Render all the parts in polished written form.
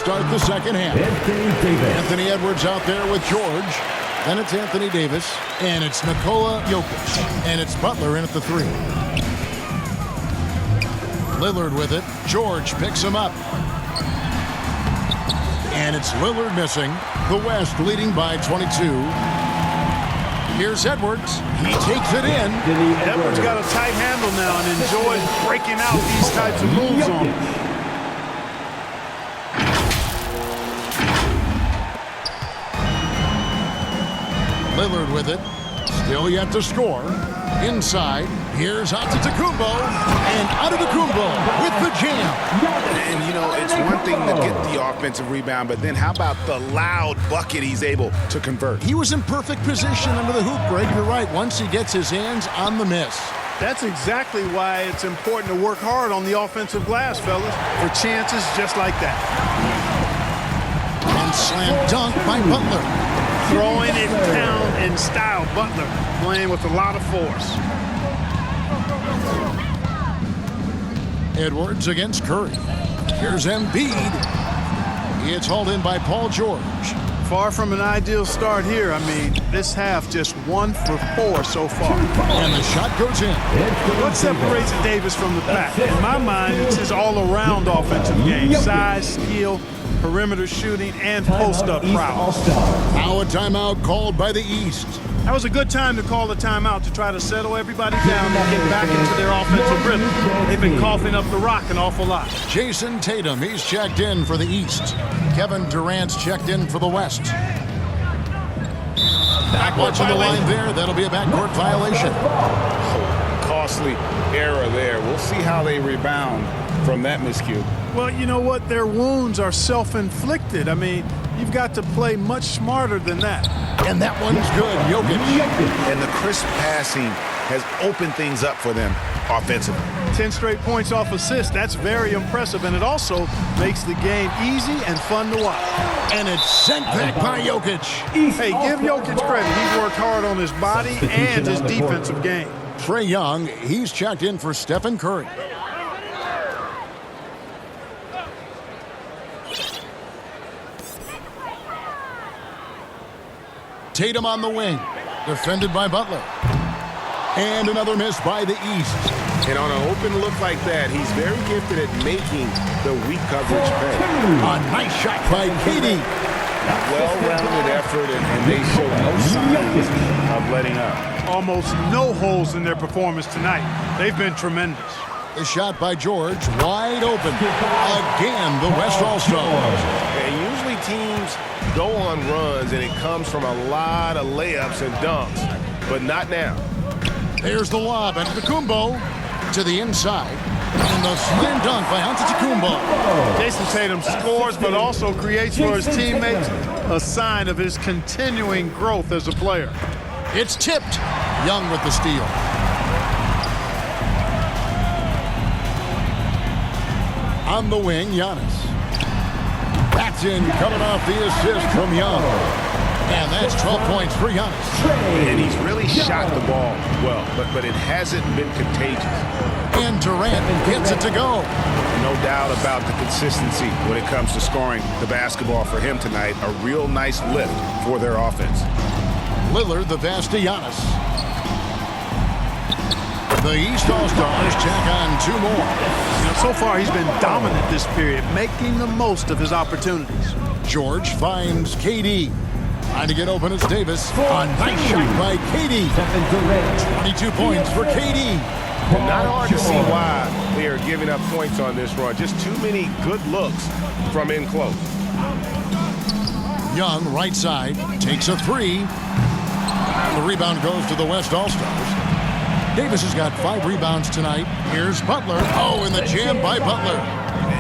Start the second half. Anthony Edwards out there with George. Then it's Anthony Davis. And it's Nikola Jokic. And it's Butler in at the 3. Lillard with it. George picks him up. And it's Lillard missing. The West leading by 22. Here's Edwards. He takes it in. Edwards got a tight handle now and enjoys breaking out these types of moves on him. Lillard with it. Still yet to score. Inside. Here's Antetokounmpo. And Antetokounmpo with the jam. And, you know, it's one thing to get the offensive rebound, but then how about the loud bucket he's able to convert? He was in perfect position under the hoop, Greg. You're right. Once he gets his hands on the miss. That's exactly why it's important to work hard on the offensive glass, fellas, for chances just like that. And slam dunk by Butler. Throwing it down in style. Butler playing with a lot of force. Edwards against Curry. Here's Embiid. It's hauled in by Paul George. Far from an ideal start here. I mean, this half just 1 for 4 so far. And the shot goes in. What separates Davis from the pack? In my mind, it's his all-around offensive game. Size, skill, perimeter shooting, and post-up prowess. Now a timeout called by the East. That was a good time to call the timeout to try to settle everybody down and get back into their offensive rhythm. They've been coughing up the rock an awful lot. Jason Tatum, he's checked in for the East. Kevin Durant's checked in for the West. Watching the line there, that'll be a backcourt violation. Costly error there. We'll see how they rebound from that miscue. Well, you know what? Their wounds are self-inflicted. I mean, you've got to play much smarter than that. And that one's good. Jokic. And the crisp passing has opened things up for them offensively. 10 straight points off assists. That's very impressive, and it also makes the game easy and fun to watch. And it's sent back by Jokic. Hey, give Jokic credit. He's worked hard on his body and his defensive game. Trae Young, he's checked in for Stephen Curry. Tatum on the wing, defended by Butler. And another miss by the East. And on an open look like that, he's very gifted at making the weak coverage pay. A nice shot by KD. Well-rounded effort, and they show no signs of letting up. Almost no holes in their performance tonight. They've been tremendous. The shot by George, wide open. Again, the West All-Stars. And usually teams go on runs, and it comes from a lot of layups and dunks, but not now. There's the lob, Antetokounmpo to the inside. And the slam dunk by Antetokounmpo. Jason Tatum scores, but also creates for his teammates a sign of his continuing growth as a player. It's tipped. Young with the steal. On the wing, Giannis. That's in, coming off the assist from Young. And that's 12 points for Giannis. And he's really shot the ball well, but it hasn't been contagious. And Durant gets it to go. No doubt about the consistency when it comes to scoring the basketball for him tonight. A real nice lift for their offense. Lillard, the pass to Giannis. The East All-Stars check on 2 more. You know, so far he's been dominant this period, making the most of his opportunities. George finds KD. Trying to get open, it's Davis. A nice shot by KD. 22 points for KD. And not hard to see why they are giving up points on this run. Just too many good looks from in close. Young, right side, takes a 3. The rebound goes to the West All-Stars. Davis has got 5 rebounds tonight. Here's Butler. Oh, and the jam by Butler.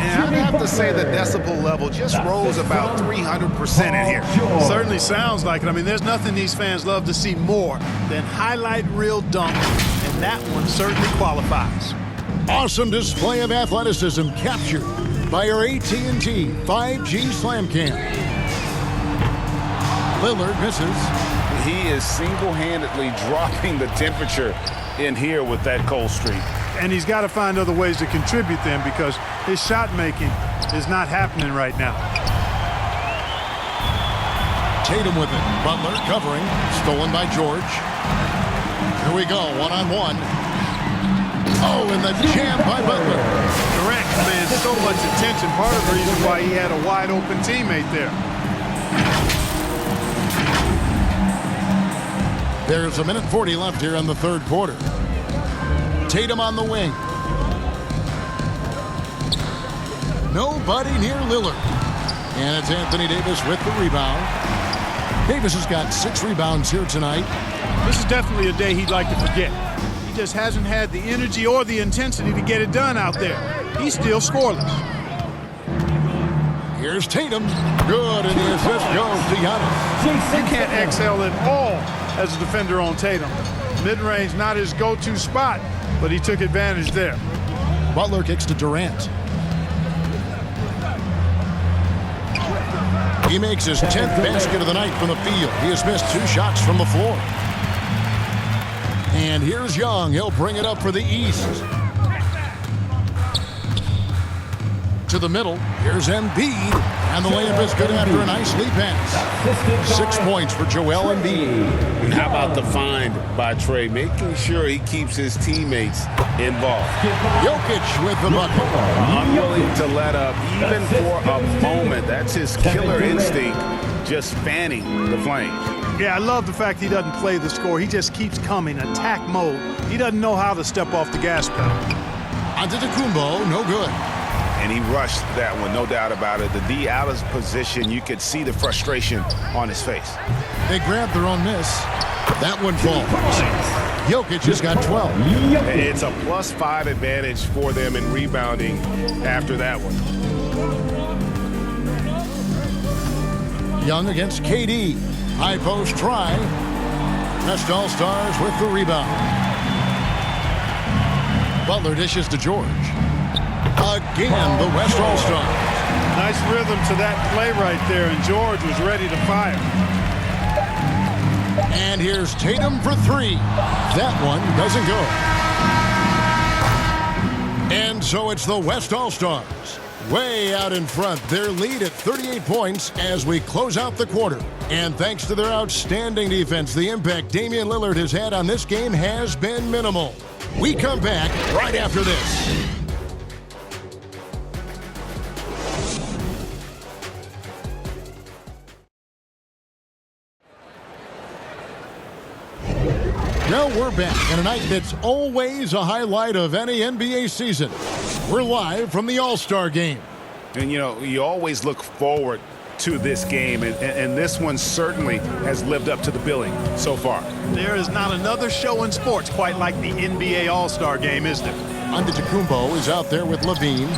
And I have to say the decibel level just rose about 300% in here. Certainly sounds like it. I mean, there's nothing these fans love to see more than highlight reel dunks, and that one certainly qualifies. Awesome display of athleticism captured by our AT&T 5G Slam Cam. Lillard misses. He is single-handedly dropping the temperature in here with that cold streak. And he's got to find other ways to contribute then, because his shot making is not happening right now. Tatum with it. Butler covering. Stolen by George. Here we go. One-on-one. Oh, and the jam by Butler. Durant commands so much attention. Part of the reason why he had a wide-open teammate there. There's 1:40 left here in the third quarter. Tatum on the wing. Nobody near Lillard. And it's Anthony Davis with the rebound. Davis has got 6 rebounds here tonight. This is definitely a day he'd like to forget. He just hasn't had the energy or the intensity to get it done out there. He's still scoreless. Here's Tatum. Good, and the assist goes to Giannis. You can't exhale at all as a defender on Tatum. Mid-range not his go-to spot, but he took advantage there. Butler kicks to Durant. He makes his 10th basket of the night from the field. He has missed 2 shots from the floor. And here's Young. He'll bring it up for the East. To the middle. Here's Embiid. And the layup is good after a nice lead pass. 6 points for Joel Embiid. And how about the find by Trey, making sure he keeps his teammates involved. Jokic with the bucket. Unwilling to let up even for a moment. That's his killer instinct, just fanning the flames. Yeah, I love the fact he doesn't play the score. He just keeps coming, attack mode. He doesn't know how to step off the gas pedal. Antetokounmpo, no good. And he rushed that one, no doubt about it. The D out of position, you could see the frustration on his face. They grabbed their own miss. That one falls. Jokic has got 12. It's a +5 advantage for them in rebounding after that one. Young against KD. High post try. West All-Stars with the rebound. Butler dishes to George. Again, the West All-Stars. Nice rhythm to that play right there, and George was ready to fire. And here's Tatum for 3. That one doesn't go. And so it's the West All-Stars. Way out in front. Their lead at 38 points as we close out the quarter. And thanks to their outstanding defense, the impact Damian Lillard has had on this game has been minimal. We come back right after this. Now we're back in a night that's always a highlight of any NBA season. We're live from the All-Star Game. And, you know, you always look forward to this game, and this one certainly has lived up to the billing so far. There is not another show in sports quite like the NBA All-Star Game, is there? Antetokounmpo is out there with Levine.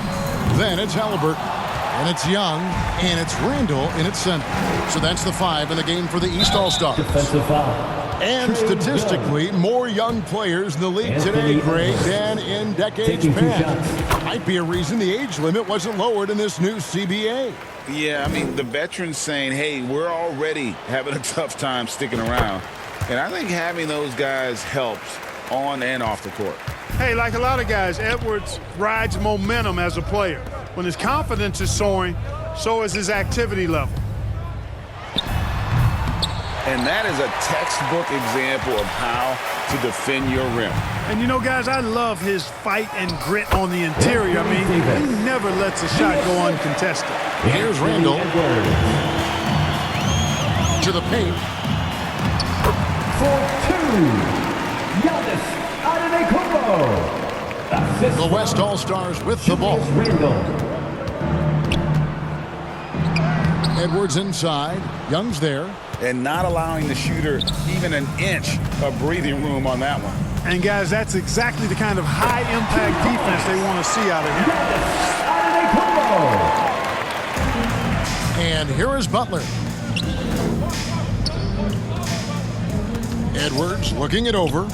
Then it's Halliburton. And it's Young. And it's Randall in its center. So that's the 5 in the game for the East All-Stars. Defensive foul. And statistically, more young players in the league today, Greg, than in decades past. Might be a reason the age limit wasn't lowered in this new CBA. Yeah, I mean, the veterans saying, hey, we're already having a tough time sticking around. And I think having those guys helps on and off the court. Hey, like a lot of guys, Edwards rides momentum as a player. When his confidence is soaring, so is his activity level. And that is a textbook example of how to defend your rim. And you know, guys, I love his fight and grit on the interior. I mean, he never lets a shot go uncontested. Here's Randall. To the paint. For 2, Giannis Antetokounmpo. The West All-Stars with the ball. Randall. Edwards inside. Young's there. And not allowing the shooter even an inch of breathing room on that one. And, guys, that's exactly the kind of high-impact defense they want to see out of him. Giannis Antetokounmpo. And here is Butler. Edwards looking it over.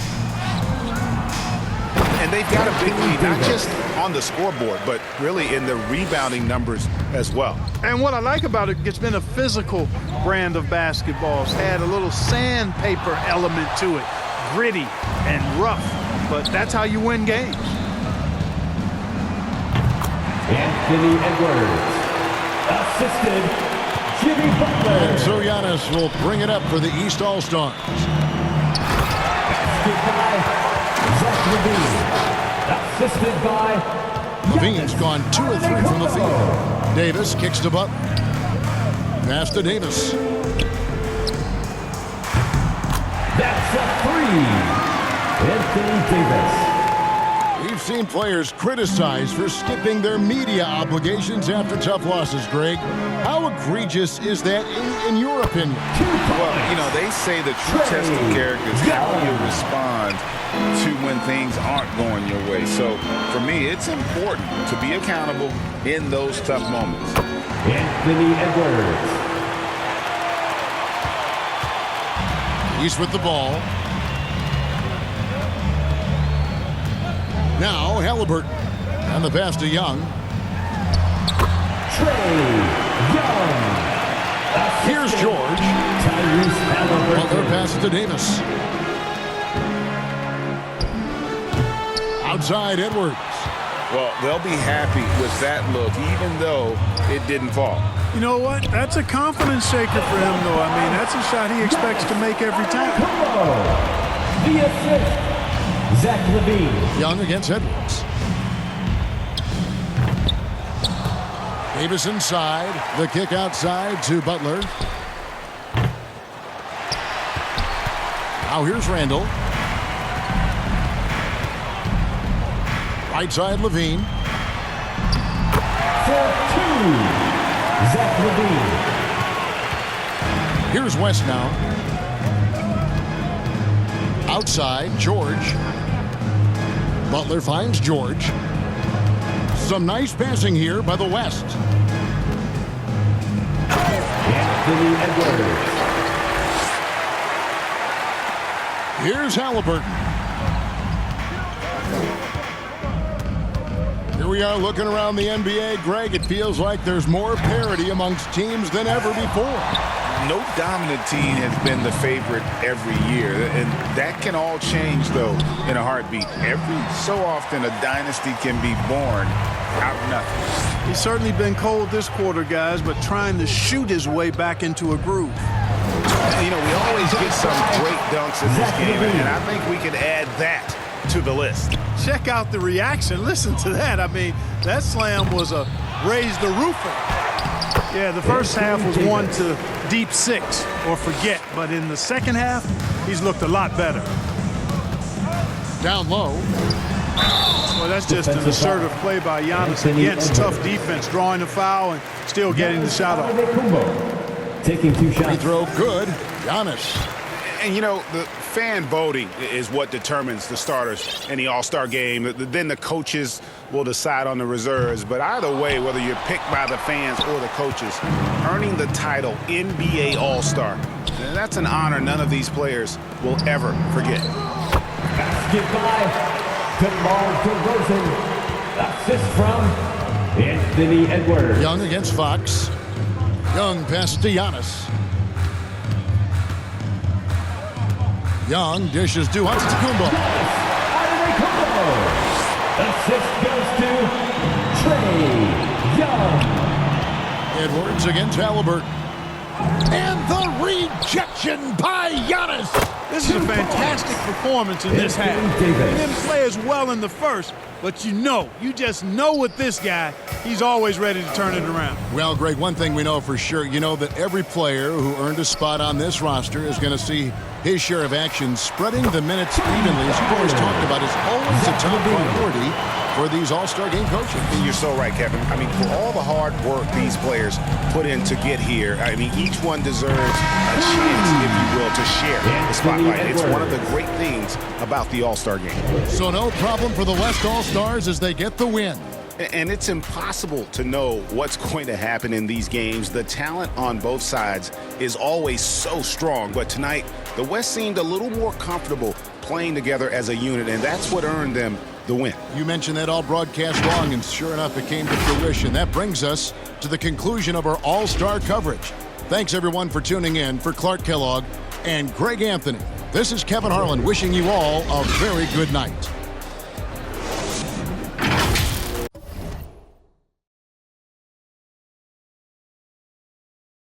And they've got a big lead, not just on the scoreboard, but really in the rebounding numbers as well. And what I like about it, it's been a physical brand of basketball. It's had a little sandpaper element to it, gritty and rough, but that's how you win games. Anthony Edwards. Assisted Jimmy Butler. And so Giannis will bring it up for the East All-Stars. Zach LaVine. Assisted by Levine's gone 2 of 3 from the field. Davis kicks to Butler. Pass to Davis. That's a three. Anthony Davis. We've seen players criticized for skipping their media obligations after tough losses, Greg. How egregious is that in your opinion? Well, you know, they say the true test of character is how you respond to when things aren't going your way. So, for me, it's important to be accountable in those tough moments. Anthony Edwards. He's with the ball. Now Halliburton. And the pass to Young. Trae Young. Here's George. Tyrese Butler Halliburton. passes to Davis. Outside Edwards. Well, they'll be happy with that look, even though it didn't fall. You know what? That's a confidence shaker for him, though. I mean, that's a shot he expects to make every time. The assist. Zach LaVine. Young against Edwards. Davis inside. The kick outside to Butler. Now here's Randall. Right side Levine. For two. Zach LaVine. Here's West now. Outside George. Butler finds George. Some nice passing here by the West. Anthony Edwards. Here's Halliburton. Here we are looking around the NBA. Greg, it feels like there's more parity amongst teams than ever before. No dominant team has been the favorite every year, and that can all change, though, in a heartbeat. Every so often, a dynasty can be born out of nothing. He's certainly been cold this quarter, guys, but trying to shoot his way back into a groove. You know, we always get some great dunks in this game, and I think we can add that to the list. Check out the reaction. Listen to that. I mean, that slam was a raise the roofer. Yeah, the first half was 1 to deep 6 or forget, but in the second half, he's looked a lot better. Down low. Well, that's just an assertive play by Giannis against tough defense, drawing the foul and still getting the shot off. Taking 2 Free shots. throw good. Giannis. And, you know, the fan voting is what determines the starters in the All-Star game. Then the coaches will decide on the reserves. But either way, whether you're picked by the fans or the coaches, earning the title NBA All-Star, that's an honor none of these players will ever forget. Skip by. DeMar DeRozan. Assist from Anthony Edwards. Young against Fox. Young passes to Giannis. Young dishes to Antetokounmpo. Assist goes to Trae Young. Edwards against Halliburton. And the rejection by Giannis. This is a fantastic performance in this half. He didn't play as well in the first, but you just know with this guy, he's always ready to turn it around. Well, Greg, one thing we know for sure, you know that every player who earned a spot on this roster is going to see his share of action. Spreading the minutes evenly, as you've always talked about, is always a top priority for these All-Star game coaches. And you're so right, Kevin. I mean, for all the hard work these players put in to get here, I mean, each one deserves a chance, if you will, to share the spotlight. It's one of the great things about the All-Star game. So no problem for the West All-Stars as they get the win. And it's impossible to know what's going to happen in these games. The talent on both sides is always so strong. But tonight, the West seemed a little more comfortable playing together as a unit, and that's what earned them the win. You mentioned that all broadcast long, and sure enough, it came to fruition. That brings us to the conclusion of our All-Star coverage. Thanks, everyone, for tuning in. For Clark Kellogg and Greg Anthony, this is Kevin Harlan wishing you all a very good night.